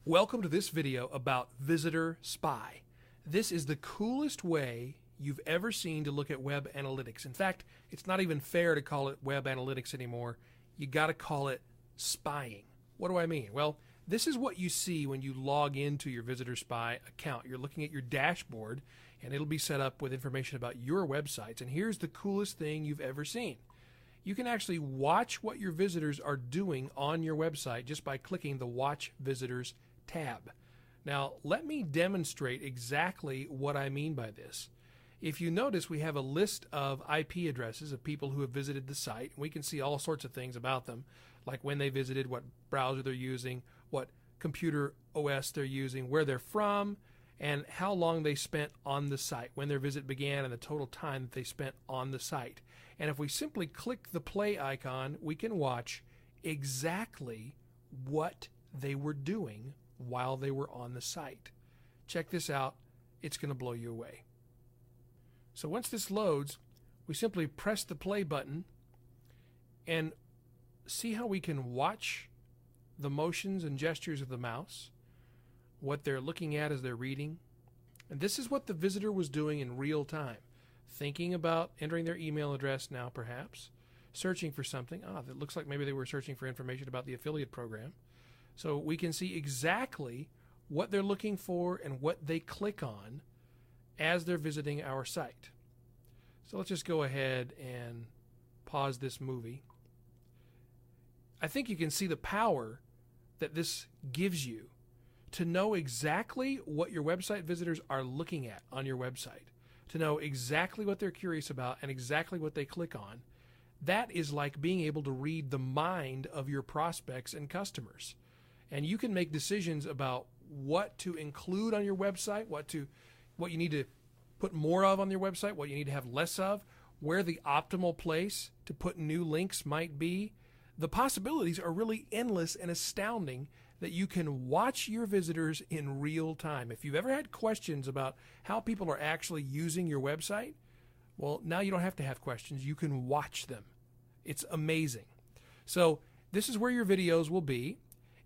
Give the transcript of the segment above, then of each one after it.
Welcome to this video about VisitorSpy. This is the coolest way you've ever seen to look at web analytics. In fact, it's not even fair to call it web analytics anymore. You got to call it spying. What do I mean? Well, this is what you see when you log into your VisitorSpy account. You're looking at your dashboard, and it'll be set up with information about your websites. And here's the coolest thing you've ever seen. You can actually watch what your visitors are doing on your website just by clicking the Watch Visitors tab. Now, let me demonstrate exactly what I mean by this. If you notice, we have a list of IP addresses of people who have visited the site. We can see all sorts of things about them, like when they visited, what browser they're using, what computer OS they're using, where they're from, and how long they spent on the site, when their visit began, and the total time that they spent on the site. And if we simply click the play icon, we can watch exactly what they were doing while they were on the site. Check this out. It's going to blow you away. So once this loads, we simply press the play button and see how we can watch the motions and gestures of the mouse, what they're looking at as they're reading. And this is what the visitor was doing in real time, thinking about entering their email address now perhaps, searching for something. That looks like maybe they were searching for information about the affiliate program. So we can see exactly what they're looking for and what they click on as they're visiting our site. So let's just go ahead and pause this movie. I think you can see the power that this gives you to know exactly what your website visitors are looking at on your website, to know exactly what they're curious about and exactly what they click on. That is like being able to read the mind of your prospects and customers. And you can make decisions about what to include on your website, what you need to put more of on your website, what you need to have less of, where the optimal place to put new links might be. The possibilities are really endless and astounding that you can watch your visitors in real time. If you've ever had questions about how people are actually using your website, well, now you don't have to have questions. You can watch them. It's amazing. So this is where your videos will be,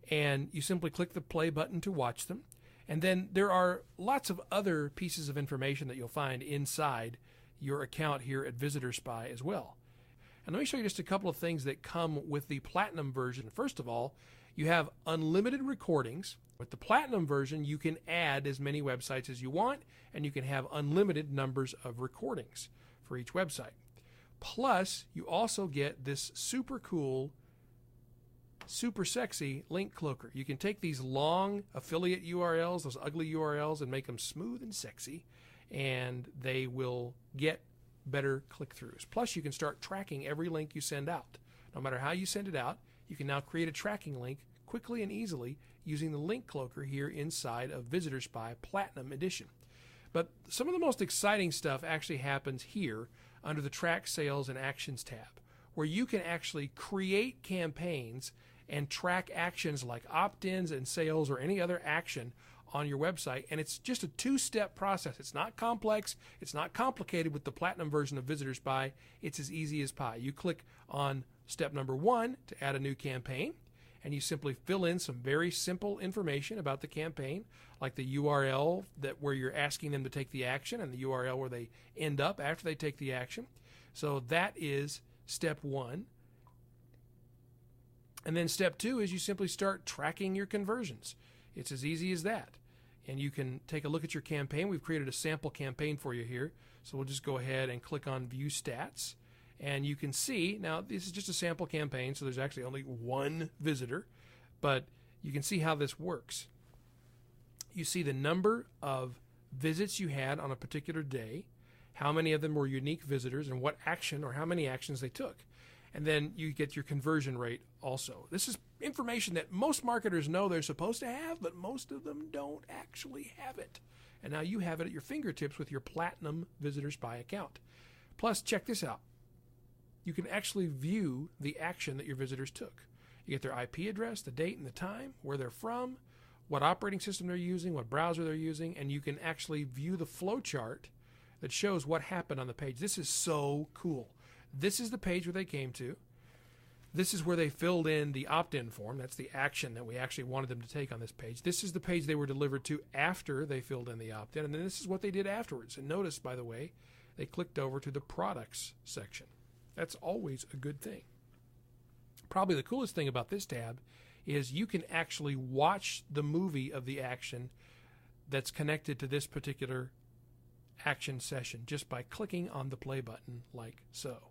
and you simply click the play button to watch them. And then there are lots of other pieces of information that you'll find inside your account here at VisitorSpy as well. And let me show you just a couple of things that come with the Platinum version. First of all, you have unlimited recordings. With the Platinum version, you can add as many websites as you want, and you can have unlimited numbers of recordings for each website. Plus, you also get this super cool, super sexy link cloaker. You can take these long affiliate URLs, those ugly URLs, and make them smooth and sexy, and they will get better click-throughs. Plus, you can start tracking every link you send out. No matter how you send it out, you can now create a tracking link quickly and easily using the link cloaker here inside of VisitorSpy Platinum Edition. But some of the most exciting stuff actually happens here under the Track Sales and Actions tab, where you can actually create campaigns and track actions like opt-ins and sales or any other action on your website. And it's just a two-step process. It's not complex. It's not complicated with the Platinum version of VisitorSpy. It's as easy as pie. You click on step number 1 to add a new campaign, and you simply fill in some very simple information about the campaign, like the URL where you're asking them to take the action and the URL where they end up after they take the action. So that is step 1. And then step 2 is you simply start tracking your conversions. It's as easy as that. And you can take a look at your campaign. We've created a sample campaign for you here. So we'll just go ahead and click on View Stats. And you can see, now this is just a sample campaign, so there's actually only one visitor. But you can see how this works. You see the number of visits you had on a particular day, how many of them were unique visitors, and what action or how many actions they took. And then you get your conversion rate also. This is information that most marketers know they're supposed to have, but most of them don't actually have it. And now you have it at your fingertips with your Platinum VisitorSpy account. Plus, check this out. You can actually view the action that your visitors took. You get their IP address, the date and the time, where they're from, what operating system they're using, what browser they're using, and you can actually view the flow chart that shows what happened on the page. This is so cool. This is the page where they came to. This is where they filled in the opt-in form. That's the action that we actually wanted them to take on this page. This is the page they were delivered to after they filled in the opt-in, and then this is what they did afterwards. And notice, by the way, they clicked over to the products section. That's always a good thing. Probably the coolest thing about this tab is you can actually watch the movie of the action that's connected to this particular action session just by clicking on the play button like so.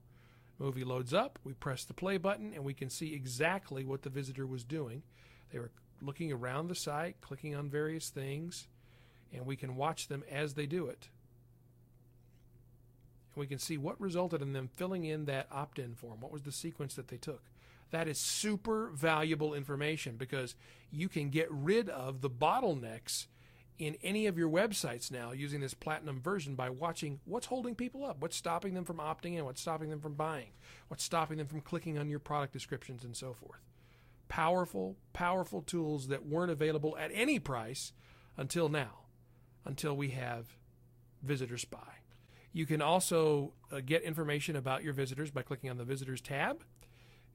Movie loads up, we press the play button, and we can see exactly what the visitor was doing. They were looking around the site, clicking on various things, and we can watch them as they do it. And we can see what resulted in them filling in that opt-in form. What was the sequence that they took? That is super valuable information because you can get rid of the bottlenecks in any of your websites now using this platinum version by watching what's holding people up, what's stopping them from opting in, what's stopping them from buying, what's stopping them from clicking on your product descriptions and so forth. Powerful, powerful tools that weren't available at any price until now, until we have VisitorSpy. You can also get information about your visitors by clicking on the Visitors tab.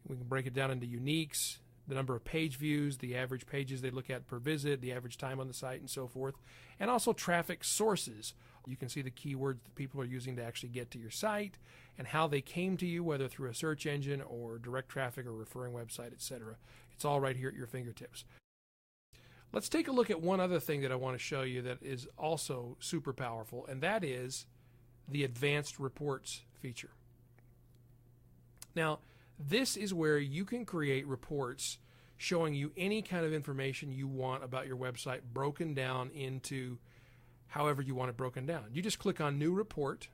We can break it down into uniques, the number of page views, the average pages they look at per visit, the average time on the site, and so forth, and also traffic sources. You can see the keywords that people are using to actually get to your site and how they came to you, whether through a search engine or direct traffic or referring website, etc. It's all right here at your fingertips. Let's take a look at one other thing that I want to show you that is also super powerful, and that is the Advanced Reports feature. Now, this is where you can create reports showing you any kind of information you want about your website broken down into however you want it broken down. You just click on New Report,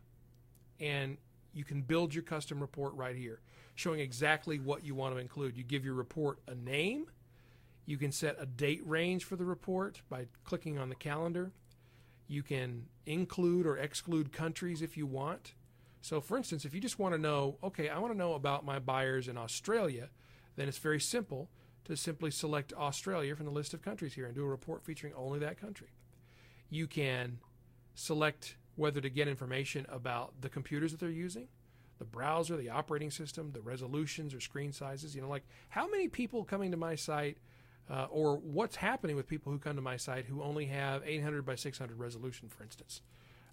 and you can build your custom report right here, showing exactly what you want to include. You give your report a name. You can set a date range for the report by clicking on the calendar. You can include or exclude countries if you want. So for instance, if you just want to know, okay, I want to know about my buyers in Australia, then it's very simple to simply select Australia from the list of countries here and do a report featuring only that country. You can select whether to get information about the computers that they're using, the browser, the operating system, the resolutions or screen sizes, like how many people coming to my site or what's happening with people who come to my site who only have 800 by 600 resolution, for instance.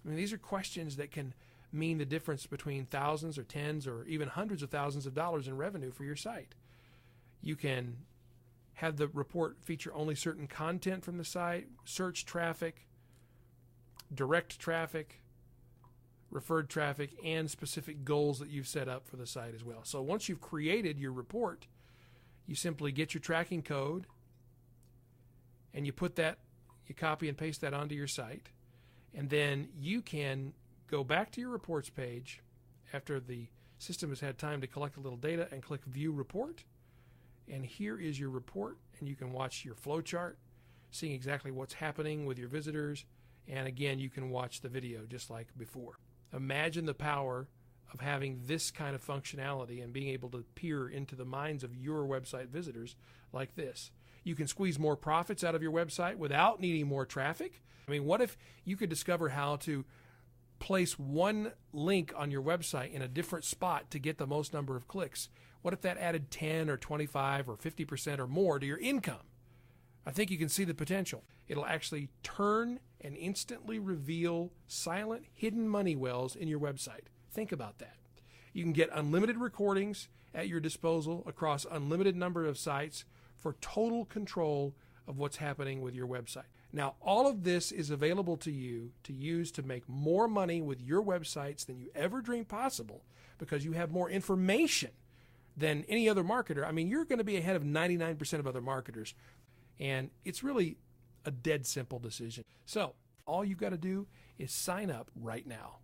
I mean, these are questions that can mean the difference between thousands or tens or even hundreds of thousands of dollars in revenue for your site. You can have the report feature only certain content from the site, search traffic, direct traffic, referred traffic, and specific goals that you've set up for the site as well. So once you've created your report, you simply get your tracking code and you copy and paste that onto your site, and then you can go back to your reports page after the system has had time to collect a little data and click View Report. And here is your report, and you can watch your flowchart, seeing exactly what's happening with your visitors. And again, you can watch the video just like before. Imagine the power of having this kind of functionality and being able to peer into the minds of your website visitors like this. You can squeeze more profits out of your website without needing more traffic. I mean, what if you could discover how to place one link on your website in a different spot to get the most number of clicks? What if that added 10 or 25 or 50% or more to your income? I think you can see the potential. It'll actually turn and instantly reveal silent, hidden money wells in your website. Think about that. You can get unlimited recordings at your disposal across unlimited number of sites for total control of what's happening with your website. Now, all of this is available to you to use to make more money with your websites than you ever dreamed possible because you have more information than any other marketer. I mean, you're going to be ahead of 99% of other marketers, and it's really a dead simple decision. So all you've got to do is sign up right now.